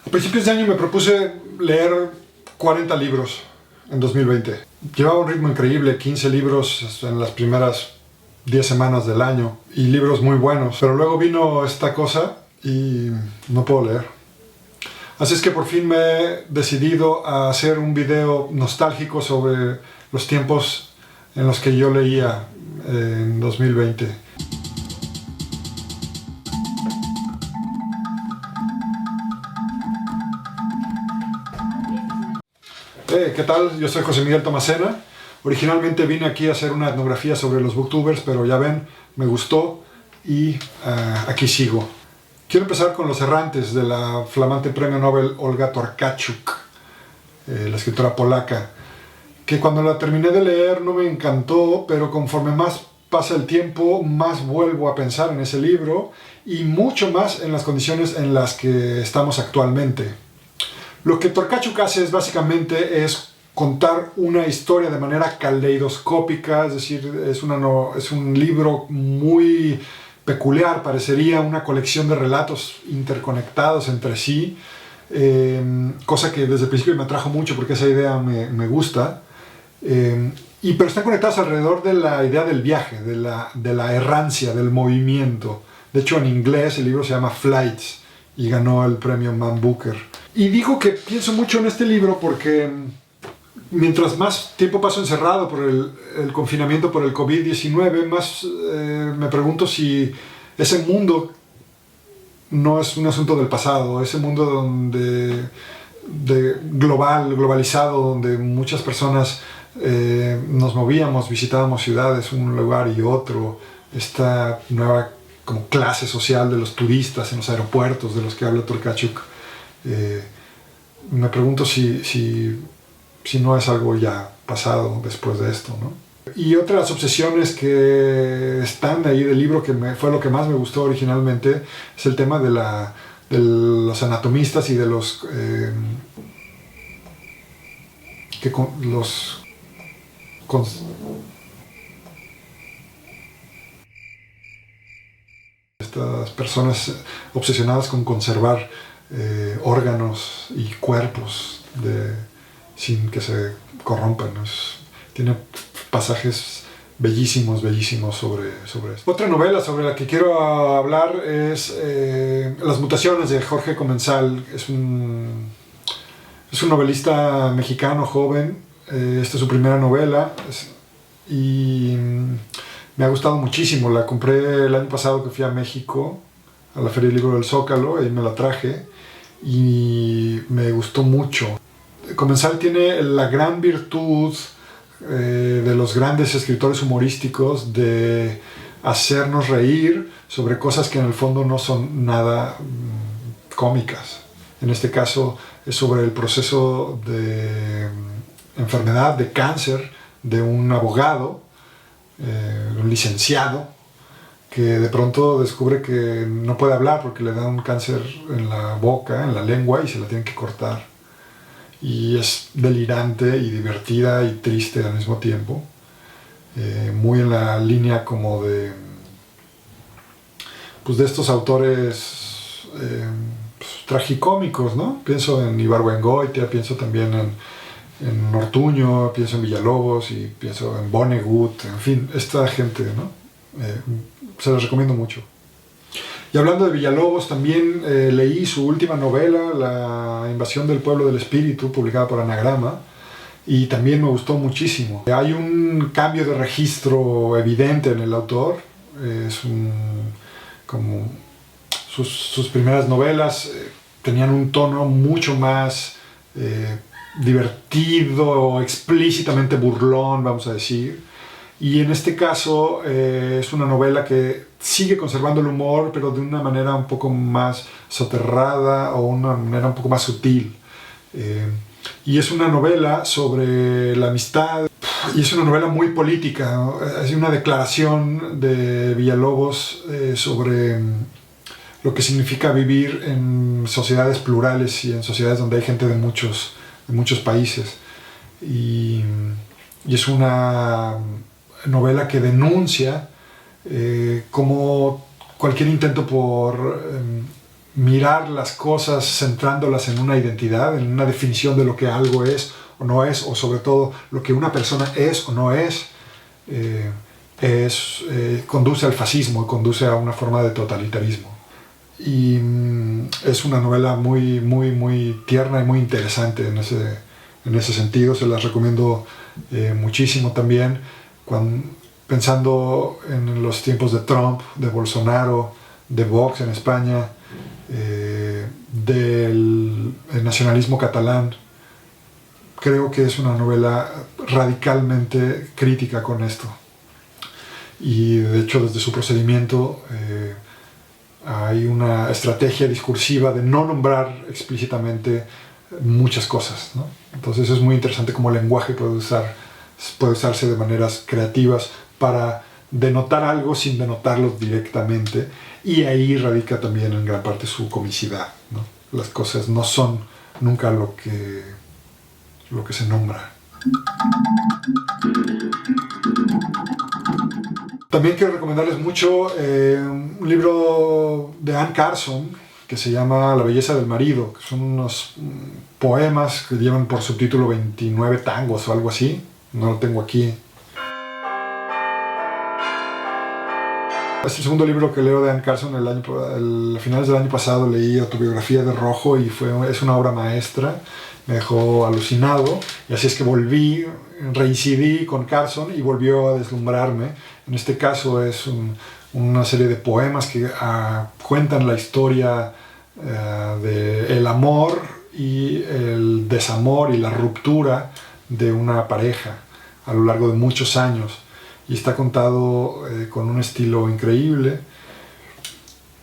A principios de año me propuse leer 40 libros en 2020. Llevaba un ritmo increíble, 15 libros en las primeras 10 semanas del año y libros muy buenos, pero luego vino esta cosa y no puedo leer. Así es que por fin me he decidido a hacer un video nostálgico sobre los tiempos en los que yo leía en 2020. ¿Qué tal? Yo soy José Miguel Tomasena. Originalmente vine aquí a hacer una etnografía sobre los booktubers, pero ya ven, me gustó y aquí sigo. Quiero empezar con Los errantes, de la flamante premio Nobel Olga Tokarczuk, la escritora polaca, que cuando la terminé de leer no me encantó, pero conforme más pasa el tiempo, más vuelvo a pensar en ese libro y mucho más en las condiciones en las que estamos actualmente. Lo que Tokarczuk hace es básicamente contar una historia de manera caleidoscópica, es decir, es un libro muy peculiar, parecería una colección de relatos interconectados entre sí, cosa que desde el principio me atrajo mucho porque esa idea me gusta, pero están conectados alrededor de la idea del viaje, de la errancia, del movimiento. De hecho, en inglés el libro se llama Flights y ganó el premio Man Booker. Y digo que pienso mucho en este libro porque mientras más tiempo paso encerrado por el confinamiento por el COVID-19, más me pregunto si ese mundo no es un asunto del pasado, ese mundo globalizado, donde muchas personas nos movíamos, visitábamos ciudades, un lugar y otro, esta nueva como clase social de los turistas en los aeropuertos de los que habla Tokarczuk. Me pregunto si no es algo ya pasado después de esto, ¿no? Y otra de las obsesiones que están ahí del libro, que fue lo que más me gustó originalmente, es el tema de los anatomistas y de estas personas obsesionadas con conservar órganos y cuerpos sin que se corrompan, ¿no? Tiene pasajes bellísimos sobre esto. Otra novela sobre la que quiero hablar es Las mutaciones, de Jorge Comensal. Es un novelista mexicano joven. Esta es su primera novela y me ha gustado muchísimo. La compré el año pasado que fui a México, a la Feria del Libro del Zócalo, y me la traje y me gustó mucho. Comensal tiene la gran virtud de los grandes escritores humorísticos de hacernos reír sobre cosas que en el fondo no son nada cómicas. En este caso es sobre el proceso de enfermedad, de cáncer, de un abogado, un licenciado, que de pronto descubre que no puede hablar porque le da un cáncer en la boca, en la lengua, y se la tienen que cortar. Y es delirante y divertida y triste al mismo tiempo, muy en la línea como de estos autores tragicómicos, ¿no? Pienso en Ibargüengoitia, pienso también en Ortuño, pienso en Villalobos y pienso en Vonnegut, en fin, esta gente, ¿no? Se los recomiendo mucho. Y hablando de Villalobos, también leí su última novela, La invasión del pueblo del espíritu, publicada por Anagrama, y también me gustó muchísimo. Hay un cambio de registro evidente en el autor. Como sus primeras novelas tenían un tono mucho más divertido, explícitamente burlón, vamos a decir. Y en este caso es una novela que sigue conservando el humor, pero de una manera un poco más soterrada o una manera un poco más sutil. Y es una novela sobre la amistad, y es una novela muy política, ¿no? Es una declaración de Villalobos sobre lo que significa vivir en sociedades plurales y en sociedades donde hay gente de muchos países. Y es una novela que denuncia cómo cualquier intento por mirar las cosas centrándolas en una identidad, en una definición de lo que algo es o no es, o sobre todo lo que una persona es o no es, conduce al fascismo y conduce a una forma de totalitarismo. Y es una novela muy, muy, muy tierna y muy interesante en ese sentido. Se las recomiendo muchísimo también. Pensando en los tiempos de Trump, de Bolsonaro, de Vox en España, del nacionalismo catalán, creo que es una novela radicalmente crítica con esto. Y de hecho, desde su procedimiento hay una estrategia discursiva de no nombrar explícitamente muchas cosas, ¿no? Entonces es muy interesante cómo el lenguaje puede usarse de maneras creativas para denotar algo sin denotarlo directamente, y ahí radica también en gran parte su comicidad, ¿no? Las cosas no son nunca lo que se nombra. También quiero recomendarles mucho un libro de Anne Carson que se llama La belleza del marido, que son unos poemas que llevan por subtítulo 29 tangos o algo así. No lo tengo aquí. Es el segundo libro que leo de Anne Carson. A finales del año pasado leí Autobiografía de Rojo y es una obra maestra. Me dejó alucinado, y así es que reincidí con Carson y volvió a deslumbrarme. En este caso es una serie de poemas que cuentan la historia del amor y el desamor y la ruptura de una pareja a lo largo de muchos años, y está contado con un estilo increíble.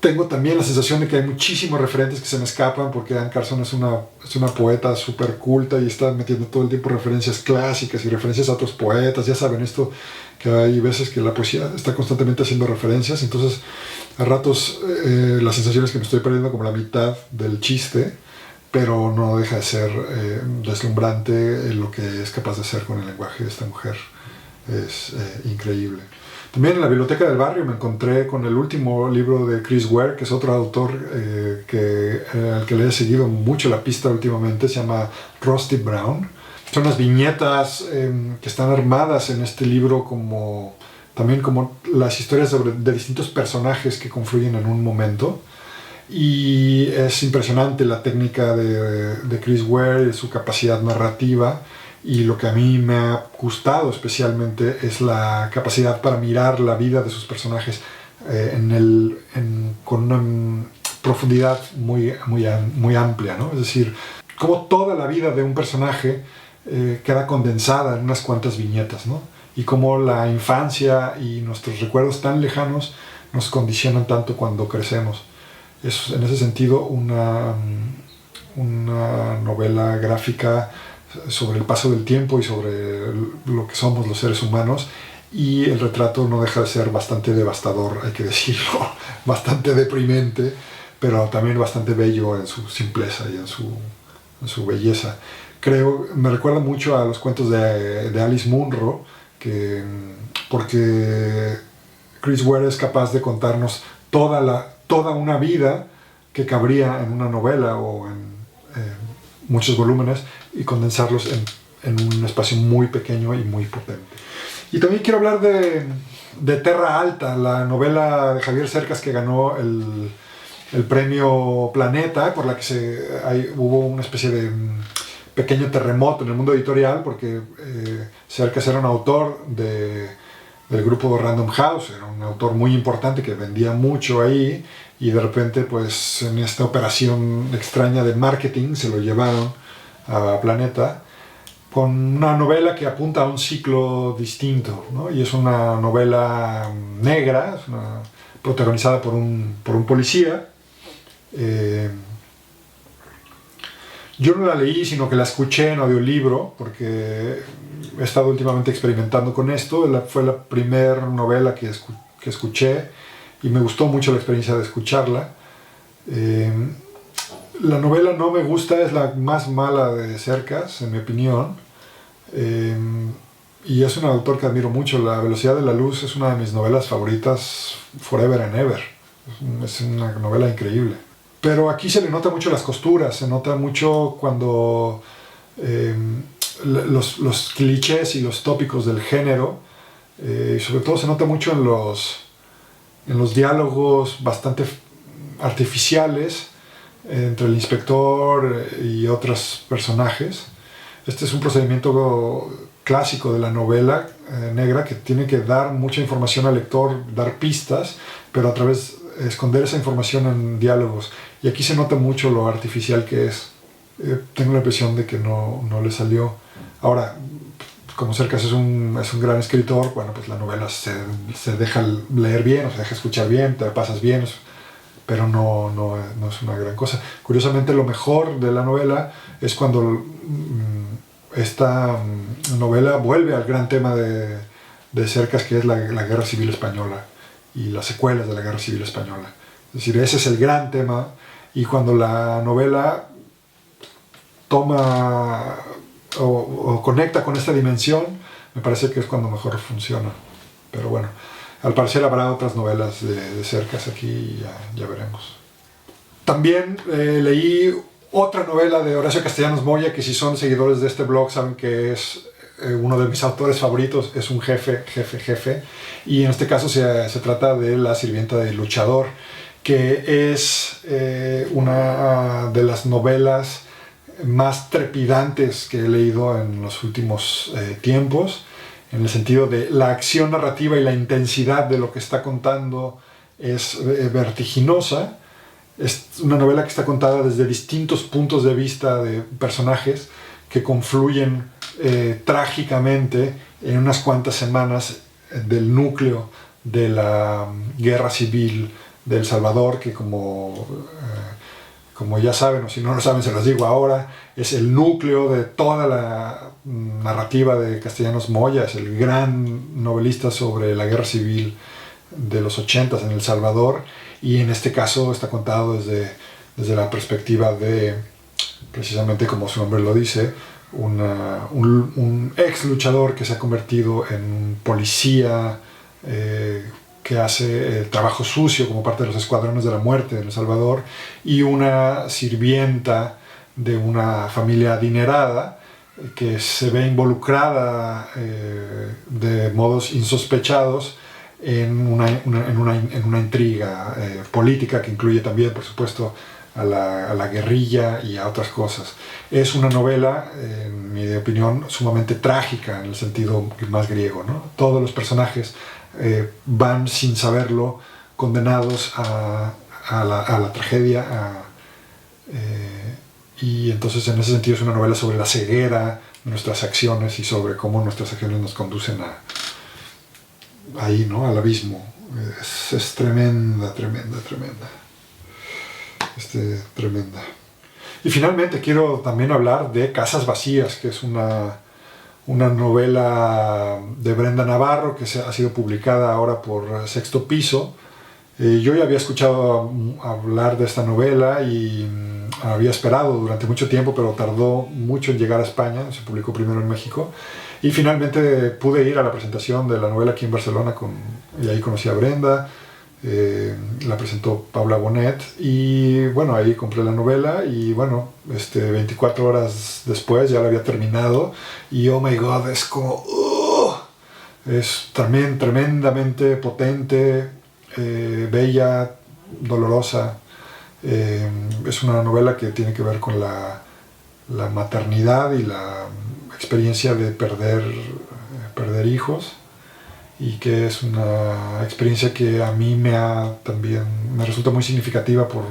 Tengo también la sensación de que hay muchísimos referentes que se me escapan, porque Anne Carson es una poeta súper culta y está metiendo todo el tiempo referencias clásicas y referencias a otros poetas. Ya saben esto, que hay veces que la poesía está constantemente haciendo referencias, entonces a ratos la sensación es que me estoy perdiendo como la mitad del chiste, pero no deja de ser deslumbrante lo que es capaz de hacer con el lenguaje de esta mujer. Es increíble. También en la biblioteca del barrio me encontré con el último libro de Chris Ware, que es otro autor al que le he seguido mucho la pista últimamente. Se llama Rusty Brown. Son unas viñetas que están armadas en este libro también como las historias de distintos personajes que confluyen en un momento. Y es impresionante la técnica de Chris Ware y su capacidad narrativa. Y lo que a mí me ha gustado especialmente es la capacidad para mirar la vida de sus personajes con una profundidad muy, muy, muy amplia, ¿no? Es decir, cómo toda la vida de un personaje queda condensada en unas cuantas viñetas, ¿no? Y cómo la infancia y nuestros recuerdos tan lejanos nos condicionan tanto cuando crecemos. Es en ese sentido una novela gráfica sobre el paso del tiempo y sobre lo que somos los seres humanos, y el retrato no deja de ser bastante devastador, hay que decirlo, bastante deprimente, pero también bastante bello en su simpleza y en su belleza. Me recuerda mucho a los cuentos de Alice Munro, porque Chris Ware es capaz de contarnos toda una vida que cabría en una novela o en muchos volúmenes, y condensarlos en un espacio muy pequeño y muy potente. Y también quiero hablar de Terra Alta, la novela de Javier Cercas que ganó el premio Planeta, por la que hubo una especie de pequeño terremoto en el mundo editorial, porque Cercas era un autor del grupo Random House, era un autor muy importante que vendía mucho ahí, y de repente pues en esta operación extraña de marketing se lo llevaron a Planeta con una novela que apunta a un ciclo distinto, ¿no? Y es una novela negra, protagonizada por un policía. Yo no la leí, sino que la escuché en audiolibro, porque he estado últimamente experimentando con esto. Fue la primera novela que escuché y me gustó mucho la experiencia de escucharla. La novela no me gusta, es la más mala de Cercas, en mi opinión. Y es un autor que admiro mucho. La velocidad de la luz es una de mis novelas favoritas forever and ever. Es una novela increíble. pero aquí se le nota mucho las costuras, se nota mucho cuando los clichés y los tópicos del género, sobre todo se nota mucho en los diálogos bastante artificiales entre el inspector y otros personajes. Este es un procedimiento clásico de la novela negra, que tiene que dar mucha información al lector, dar pistas, pero a través esconder esa información en diálogos. Y aquí se nota mucho lo artificial que es. Tengo la impresión de que no le salió. Ahora, como Cercas es un gran escritor, bueno, pues la novela se deja leer bien, o se deja escuchar bien, te la pasas bien, pero no es una gran cosa. Curiosamente, lo mejor de la novela es cuando esta novela vuelve al gran tema de Cercas, que es la Guerra Civil Española y las secuelas de la Guerra Civil Española. Es decir, ese es el gran tema, y cuando la novela toma o conecta con esta dimensión, me parece que es cuando mejor funciona. Pero bueno, al parecer habrá otras novelas de Cercas aquí y ya veremos. También leí otra novela de Horacio Castellanos Moya, que si son seguidores de este blog saben que es uno de mis autores favoritos, es un jefe, y en este caso se trata de La sirvienta del luchador, que es una de las novelas más trepidantes que he leído en los últimos tiempos, en el sentido de la acción narrativa y la intensidad de lo que está contando es vertiginosa. Es una novela que está contada desde distintos puntos de vista de personajes que confluyen trágicamente en unas cuantas semanas del núcleo de la guerra civil de El Salvador, que como ya saben, o si no lo saben se los digo ahora, es el núcleo de toda la narrativa de Castellanos Moya. Es el gran novelista sobre la guerra civil de los 80s en El Salvador, y en este caso está contado desde la perspectiva de, precisamente como su nombre lo dice, un ex luchador que se ha convertido en un policía que hace trabajo sucio como parte de los escuadrones de la muerte en El Salvador, y una sirvienta de una familia adinerada que se ve involucrada de modos insospechados en una intriga política que incluye también, por supuesto, a la guerrilla y a otras cosas. Es una novela, en mi opinión, sumamente trágica en el sentido más griego, ¿no? Todos los personajes van sin saberlo condenados a la tragedia, y entonces en ese sentido es una novela sobre la ceguera de nuestras acciones y sobre cómo nuestras acciones nos conducen ahí, ¿no? Al abismo. Es tremenda. Tremenda. Y finalmente quiero también hablar de Casas Vacías, que es una novela de Brenda Navarro que ha sido publicada ahora por Sexto Piso. Yo ya había escuchado hablar de esta novela y había esperado durante mucho tiempo, pero tardó mucho en llegar a España. Se publicó primero en México y finalmente pude ir a la presentación de la novela aquí en Barcelona y ahí conocí a Brenda. La presentó Paula Bonet y bueno, ahí compré la novela y bueno, 24 horas después ya la había terminado y oh my god, es como es también tremendamente potente, bella, dolorosa. Es una novela que tiene que ver con la maternidad y la experiencia de perder hijos, y que es una experiencia que a mí me resulta muy significativa por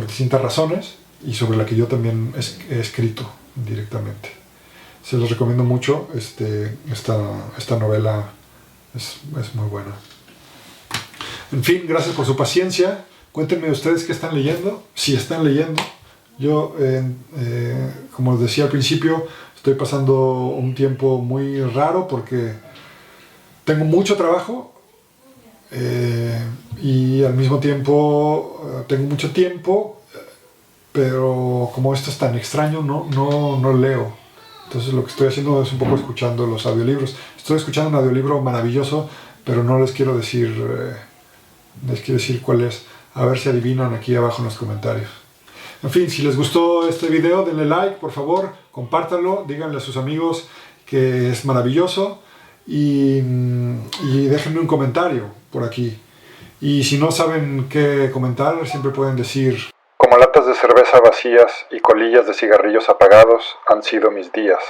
distintas razones, y sobre la que yo también he escrito directamente. Se los recomiendo mucho. Esta novela es muy buena. En fin, gracias por su paciencia. Cuéntenme ustedes qué están leyendo, si están leyendo. Yo, como les decía al principio, estoy pasando un tiempo muy raro porque tengo mucho trabajo y al mismo tiempo tengo mucho tiempo, pero como esto es tan extraño, no leo. Entonces lo que estoy haciendo es un poco escuchando los audiolibros. Estoy escuchando un audiolibro maravilloso, pero no les quiero decir cuál es. A ver si adivinan aquí abajo en los comentarios. En fin, si les gustó este video, denle like, por favor, compártanlo, díganle a sus amigos que es maravilloso y déjenme un comentario por aquí. Y si no saben qué comentar, siempre pueden decir: como latas de cerveza vacías y colillas de cigarrillos apagados han sido mis días.